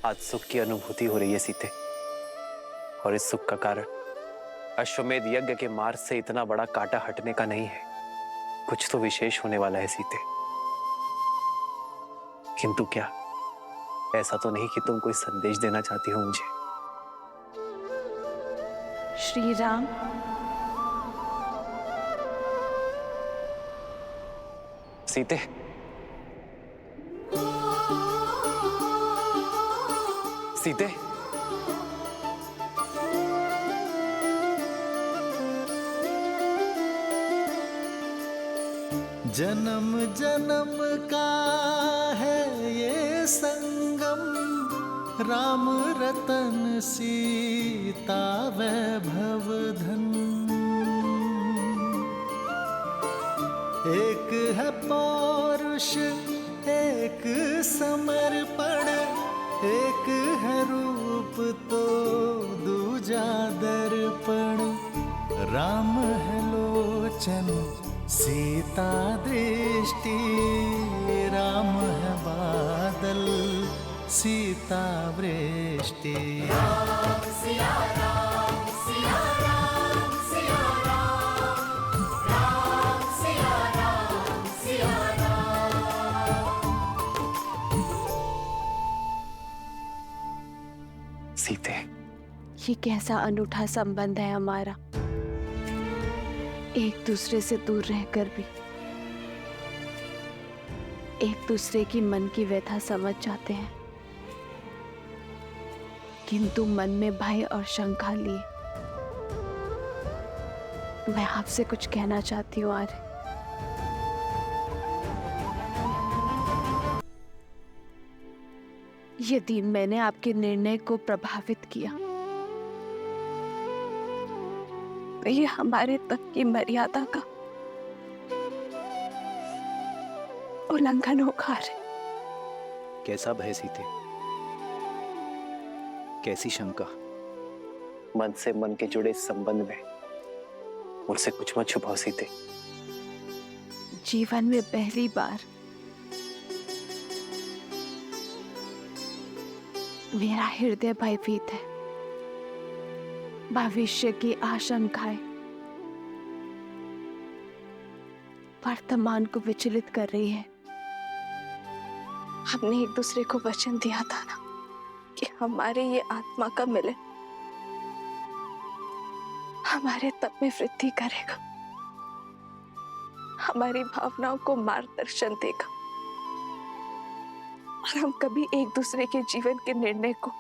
आज सुख की अनुभूति हो रही है सीते, और इस सुख का कारण अश्वमेध यज्ञ के मार्ग से इतना बड़ा कांटा हटने का नहीं है। कुछ तो विशेष होने वाला है सीते। किंतु क्या ऐसा तो नहीं कि तुम कोई संदेश देना चाहती हो मुझे? श्री राम, सीते, सीते, जन्म जन्म का है ये संगम, राम रतन सीता वैभव धन। एक है पौरुष एक समर्पण, एक है रूप तो दूजा दर्पण। राम है लोचन सीता दृष्टि, राम है बादल सीता वृष्टि। राम सिया राम सिया राम सिया राम, राम सिया राम सिया राम। सीते, ये कैसा अनूठा संबंध है हमारा, एक दूसरे से दूर रहकर भी एक दूसरे की मन की व्यथा समझ जाते हैं, किंतु मन में भय और शंका लिए मैं आपसे कुछ कहना चाहती हूँ आर्य। यदि मैंने आपके निर्णय को प्रभावित किया तो ये हमारे तक की मर्यादा का उल्लंघन होगा। कैसा भय सीते, कैसी शंका? मन से मन के जुड़े इस संबंध में मुझसे कुछ मत छुपाओ सीते। जीवन में पहली बार मेरा हृदय भयभीत है। भविष्य की आशंकाएं वर्तमान को विचलित कर रही है। हमने एक दूसरे को वचन दिया था ना कि हमारे ये आत्मा का मिलन हमारे तप में वृद्धि करेगा, हमारी भावनाओं को मार्गदर्शन देगा, और हम कभी एक दूसरे के जीवन के निर्णय को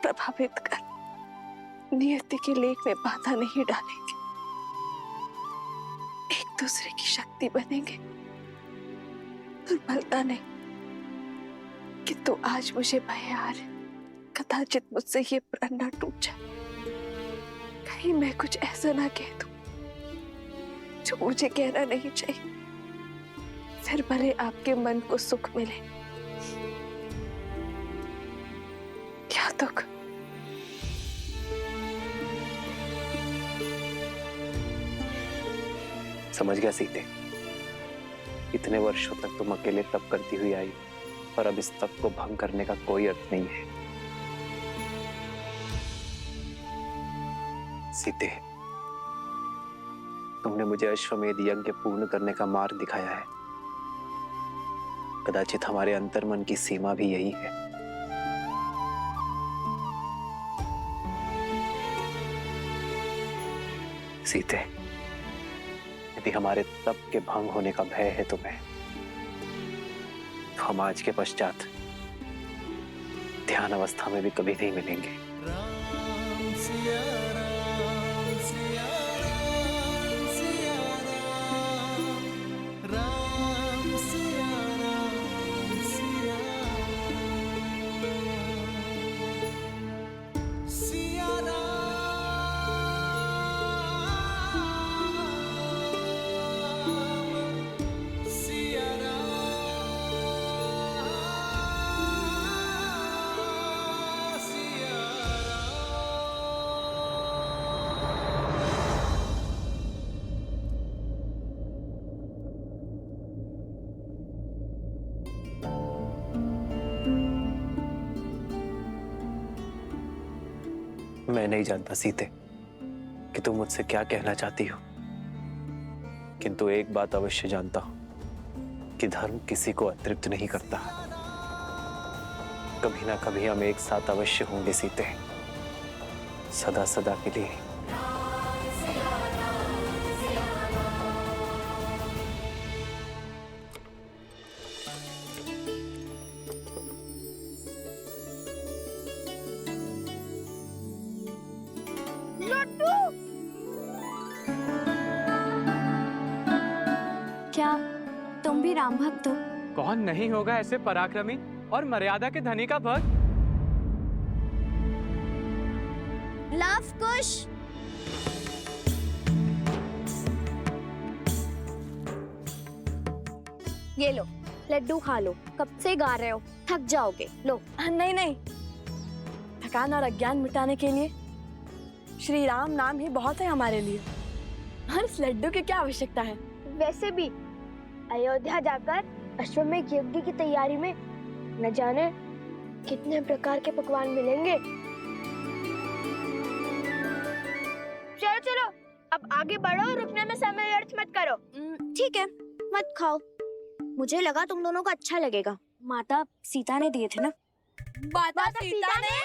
प्रभावित कर नियति के लेख में बाधा नहीं डालेंगे, एक दूसरे की शक्ति बनेंगे, दुर्बलता नहीं। किंतु आज मुझे भय आ रहा, कदाचित मुझसे ये प्रण न टूट जाए, कहीं मैं कुछ ऐसा ना कह दूं जो मुझे कहना नहीं चाहिए, फिर भले आपके मन को सुख मिले या दुख। समझ गया सीते, इतने वर्षों तक तुम अकेले तप करती हुई आई और अब इस तप को भंग करने का कोई अर्थ नहीं है। सीते, तुमने मुझे अश्वमेध यज्ञ पूर्ण करने का मार्ग दिखाया है। कदाचित हमारे अंतर्मन की सीमा भी यही है। सीते, यदि हमारे तप के भंग होने का भय है तुम्हें, तो हम आज के पश्चात ध्यान अवस्था में भी कभी नहीं मिलेंगे। राम सिया राम सिया राम सिया राम, राम सिया राम सिया राम, सिया राम, सिया राम, सिया मैं नहीं जानता सीते कि तुम मुझसे क्या कहना चाहती हो, किंतु एक बात अवश्य जानता हूं कि धर्म किसी को अतृप्त नहीं करता। कभी ना कभी हम एक साथ अवश्य होंगे सीते, सदा सदा के लिए। क्या तुम भी राम भक्त हो? कौन नहीं होगा ऐसे पराक्रमी और मर्यादा के धनी का भक्त। लव कुश। ये लो लड्डू खा लो, कब से गा रहे हो, थक जाओगे। लो। नहीं नहीं, थकान और अज्ञान मिटाने के लिए श्री राम नाम ही बहुत है हमारे लिए। और इस लड्डू की क्या आवश्यकता है? वैसे भी अयोध्या जाकर अश्वमेध यज्ञ की तैयारी में न जाने कितने प्रकार के पकवान मिलेंगे। चलो चलो अब आगे बढ़ो, रुकने में समय व्यर्थ मत करो। ठीक है, मत खाओ। मुझे लगा तुम दोनों को अच्छा लगेगा। माता सीता ने दिए थे ना। माता सीता ने?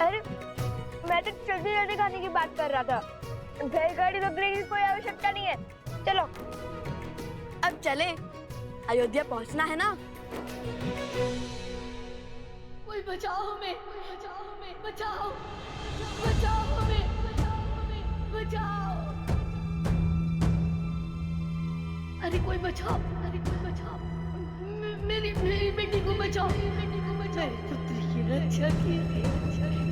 अरे मैं तो जल्दी जल्दी खाने की बात कर रहा था। बैलगाड़ी रोकने की कोई आवश्यकता नहीं है। चलो अब चले, अयोध्या पहुंचना है ना। कोई बचाओ हमें, बचाओ हमें, बचाओ, बचाओ हमें, बचाओ हमें, बचाओ। अरे कोई बचाओ, अरे कोई बचाओ, मेरी मेरी बेटी को बचाओ, मेरी बेटी को बचाओ, मेरे पुत्र की रक्षा कीजिए, रक्षा कीजिए।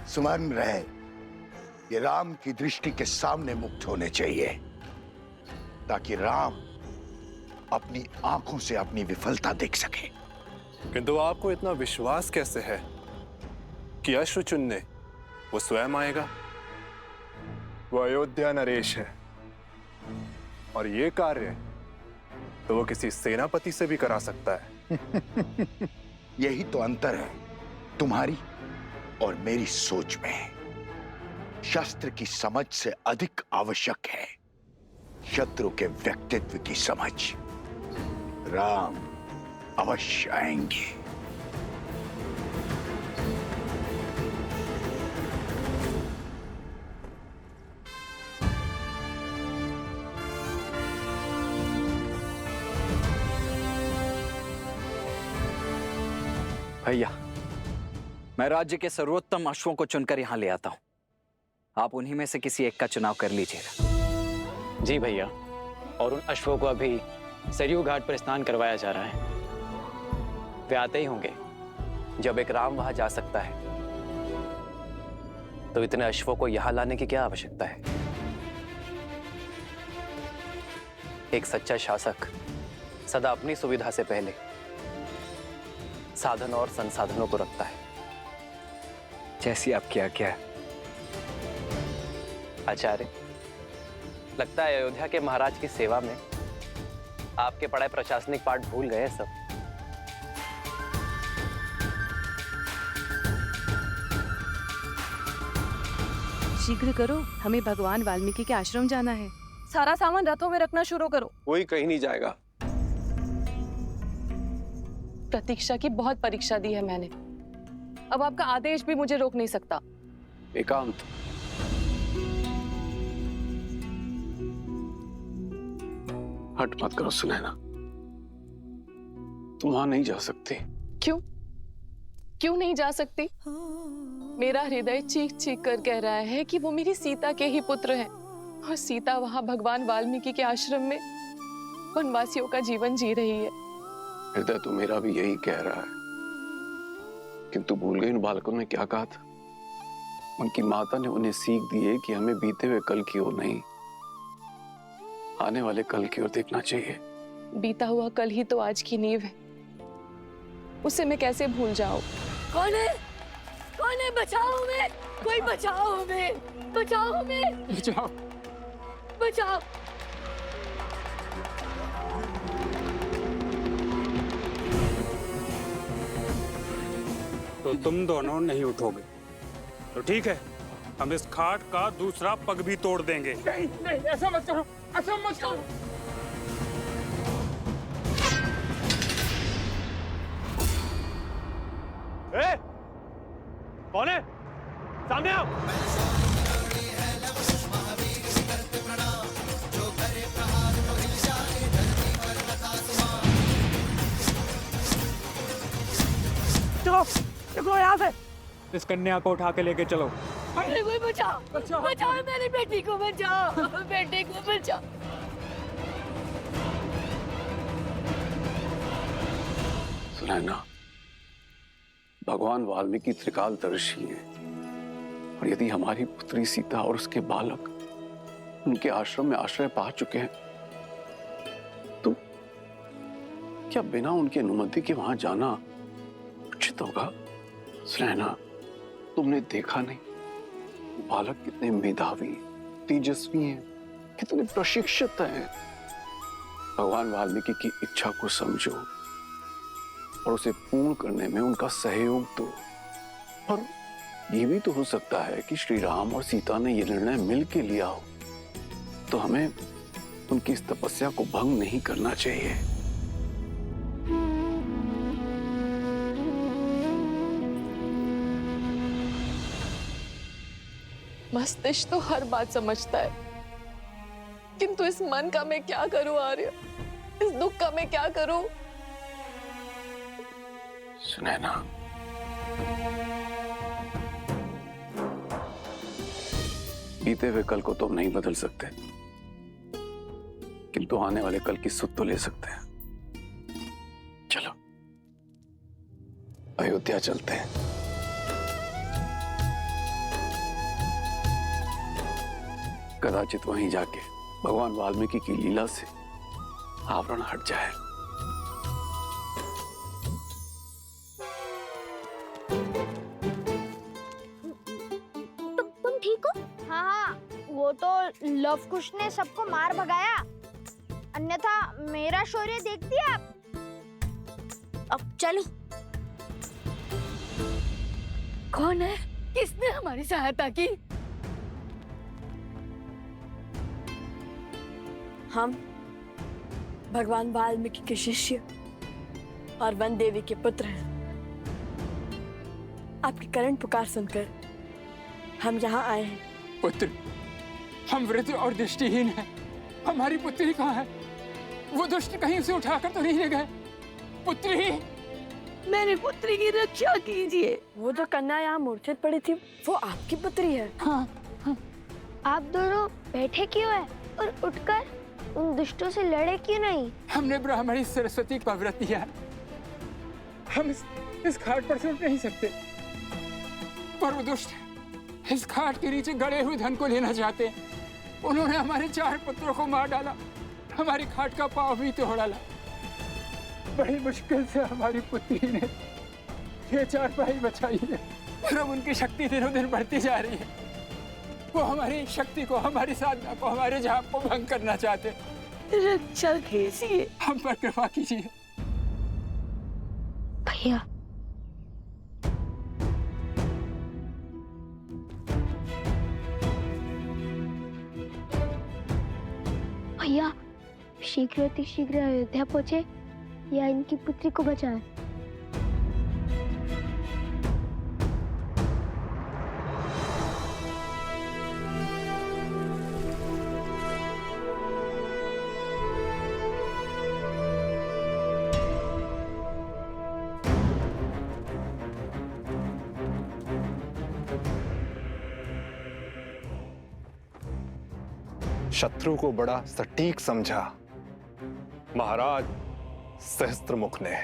सुमन रहे, ये राम की दृष्टि के सामने मुक्त होने चाहिए, ताकि राम अपनी आंखों से अपनी विफलता देख सके। किंतु आपको इतना विश्वास कैसे है कि अश्रुचुन ने वो स्वयं आएगा? वो अयोध्या नरेश है और ये कार्य तो वो किसी सेनापति से भी करा सकता है। यही तो अंतर है तुम्हारी और मेरी सोच में। शस्त्र की समझ से अधिक आवश्यक है शत्रु के व्यक्तित्व की समझ। राम अवश्य आएंगे। भैया, मैं राज्य के सर्वोत्तम अश्वों को चुनकर यहाँ ले आता हूँ। आप उन्हीं में से किसी एक का चुनाव कर लीजिएगा। जी भैया, और उन अश्वों को अभी सरयू घाट पर स्नान करवाया जा रहा है। वे आते ही होंगे। जब एक राम वहां जा सकता है तो इतने अश्वों को यहां लाने की क्या आवश्यकता है? एक सच्चा शासक सदा अपनी सुविधा से पहले साधन और संसाधनों को रखता है। जैसी आपकी आज्ञा है। आचार्य, लगता है अयोध्या के महाराज की सेवा में आपके पढ़ाए प्रशासनिक पाठ भूल गए सब। शीघ्र करो, हमें भगवान वाल्मीकि के आश्रम जाना है। सारा सामान रथों में रखना शुरू करो। कोई कहीं नहीं जाएगा। प्रतीक्षा की बहुत परीक्षा दी है मैंने। अब आपका आदेश भी मुझे रोक नहीं सकता। एकांत, हट मत करो सुनैना। तुम वहां नहीं जा सकती। क्यों? क्यों नहीं जा सकती? मेरा हृदय चीख चीख कर कह रहा है कि वो मेरी सीता के ही पुत्र हैं और सीता वहां भगवान वाल्मीकि के आश्रम में वनवासियों का जीवन जी रही है। हृदय तो मेरा भी यही कह रहा है, किंतु भूल गए इन बालकों ने क्या कहा था। उनकी माता ने उन्हें सीख दी है कि हमें बीते हुए कल की ओर नहीं, आने वाले कल की ओर देखना चाहिए। बीता हुआ कल ही तो आज की नींव है, उसे मैं कैसे भूल जाऊं? कौन है? कौन है? बचाओ हमें! कोई बचाओ हमें! बचाओ हमें! बचाओ, बचाओ! तो तुम दोनों नहीं उठोगे तो ठीक है, हम इस खाट का दूसरा पग भी तोड़ देंगे। नहीं नहीं, ऐसा मत करो, ऐसा मत करो। ए, कौन है? सामने आओ। चलो, निकलो यहाँ से। इस कन्या को उठा के लेके चलो। अरे कोई बचाओ! बचाओ मेरी बेटी को, बचाओ! बेटी को बचाओ! सुनैना, भगवान वाल्मीकि त्रिकालदर्शी हैं, और यदि हमारी पुत्री सीता और उसके बालक उनके आश्रम में आश्रय पा चुके हैं तो क्या बिना उनकी अनुमति के वहां जाना उचित होगा? सुनैना, तुमने देखा नहीं बालक कितने मेधावी, तेजस्वी हैं, कितने प्रशिक्षित हैं। भगवान वाल्मीकि की इच्छा को समझो और उसे पूर्ण करने में उनका सहयोग दो। और ये भी तो हो सकता है कि श्री राम और सीता ने यह निर्णय मिल के लिया हो, तो हमें उनकी इस तपस्या को भंग नहीं करना चाहिए। मस्तिष्क तो हर बात समझता है, किंतु इस मन का मैं क्या करूं आर्य? इस दुख का मैं क्या करूं? सुनैना, बीते हुए कल को तो हम नहीं बदल सकते, किंतु आने वाले कल की सुध तो ले सकते हैं। चलो अयोध्या चलते हैं। कदाचित वहीं जाके भगवान वाल्मीकि की लीला से आवरण हट जाए। तुम ठीक हो? हाँ हाँ, वो तो लव कुश ने सबको मार भगाया, अन्यथा मेरा शौर्य देखती आप। अब चलो। कौन है? किसने हमारी सहायता की? हम भगवान वाल्मीकि के शिष्य और वन देवी के पुत्र हैं। आपकी करण पुकार सुनकर हम यहाँ आए हैं। पुत्र, हम वृद्ध और दृष्टिहीन हैं। हमारी पुत्री कहाँ है? वो दुष्ट कहीं उसे उठाकर तो नहीं ले गए? पुत्री, मेरी पुत्री की रक्षा कीजिए। वो जो कन्या यहाँ मूर्छित पड़ी थी, वो आपकी पुत्री है। हाँ। आप दोनों बैठे क्यों हैं और उठकर उन दुष्टों से लड़े क्यों नहीं? हमने ब्राह्मणी सरस्वती का व्रत लिया है। हम इस घाट पर से उठ नहीं सकते, पर वो दुष्ट इस घाट के नीचे गड़े हुए धन को लेना चाहते हैं। उन्होंने हमारे 4 पुत्रों को मार डाला, हमारी घाट का पांव भी तोड़ डाला। बड़ी मुश्किल से हमारी पुत्री ने ये 4 भाई बचाई है, और अब उनकी शक्ति दिनों दिन बढ़ती जा रही है। वो हमारी शक्ति को, हमारी साधना को, हमारे जाप को भंग करना चाहते हैं। रक्षा कीजिए, हम पर कृपा कीजिए। भैया, भैया शीघ्र अतिशीघ्र अयोध्या पहुंचे या इनकी पुत्री को बचाएं। शत्रु को बड़ा सटीक समझा महाराज सहस्त्रमुख ने।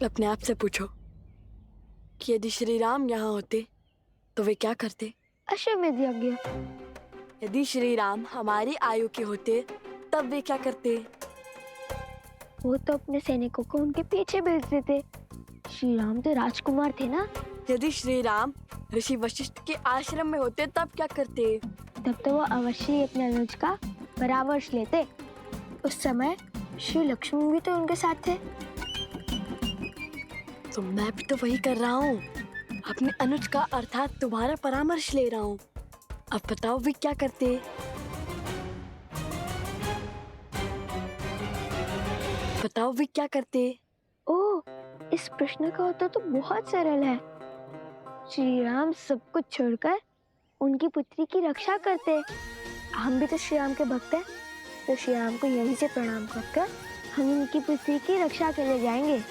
अपने आप से पूछो कि यदि श्री राम यहाँ होते तो वे क्या करते? अश्वमेध यज्ञ। यदि श्री राम हमारी आयु के होते तब वे क्या करते? वो तो अपने सैनिकों को उनके पीछे भेज देते। श्री राम तो राजकुमार थे ना। यदि श्री राम ऋषि वशिष्ठ के आश्रम में होते तब क्या करते? तब तो वो अवश्य ही अपने अनुज का परामर्श लेते। उस समय श्री लक्ष्मण भी तो उनके साथ थे। तो मैं भी तो वही कर रहा हूँ, अपने अनुज का अर्थात तुम्हारा परामर्श ले रहा हूँ। अब बताओ वे क्या करते? बताओ वे क्या करते? ओह, इस प्रश्न का उत्तर तो बहुत सरल है। श्री राम सब कुछ छोड़कर उनकी पुत्री की रक्षा करते। हम भी तो श्री राम के भक्त हैं, तो श्री राम को यहीं से प्रणाम करके हम उनकी पुत्री की रक्षा के लिए जाएंगे।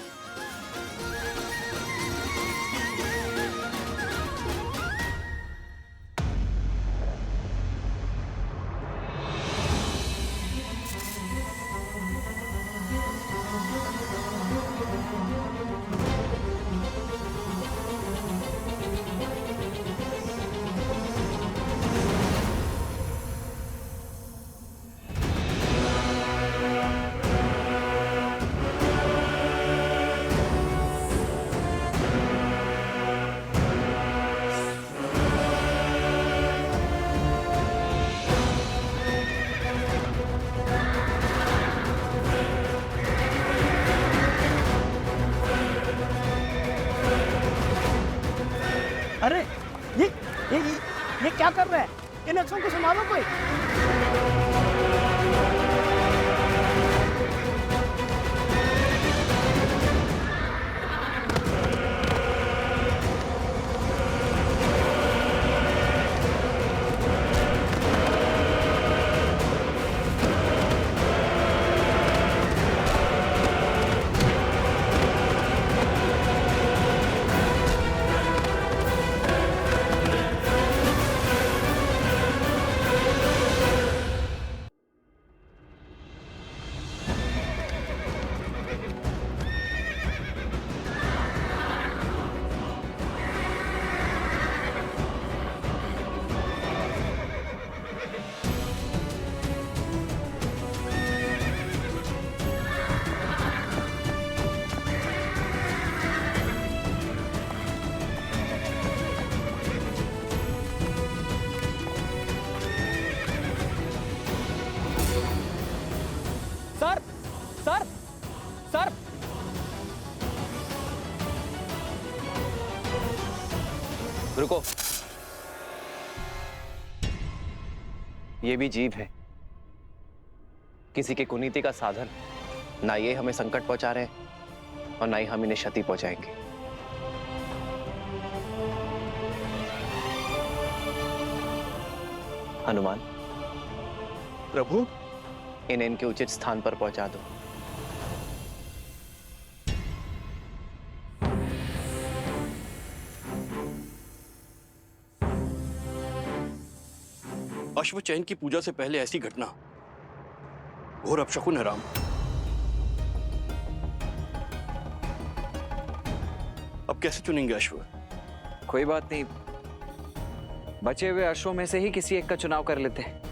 अरे ये क्या कर रहा है? इन अक्षरों को संभालो कोई। सर सर रुको। ये भी जीव है, किसी की कुनीति का साधन। ना ये हमें संकट पहुंचा रहे हैं और ना ही हम इन्हें क्षति पहुंचाएंगे। हनुमान, प्रभु, इन्हें इनके उचित स्थान पर पहुंचा दो। अश्वचैन की पूजा से पहले ऐसी घटना घोर अपशकुन है राम। अब कैसे चुनेंगे अश्व? कोई बात नहीं, बचे हुए अश्वों में से ही किसी एक का चुनाव कर लेते हैं।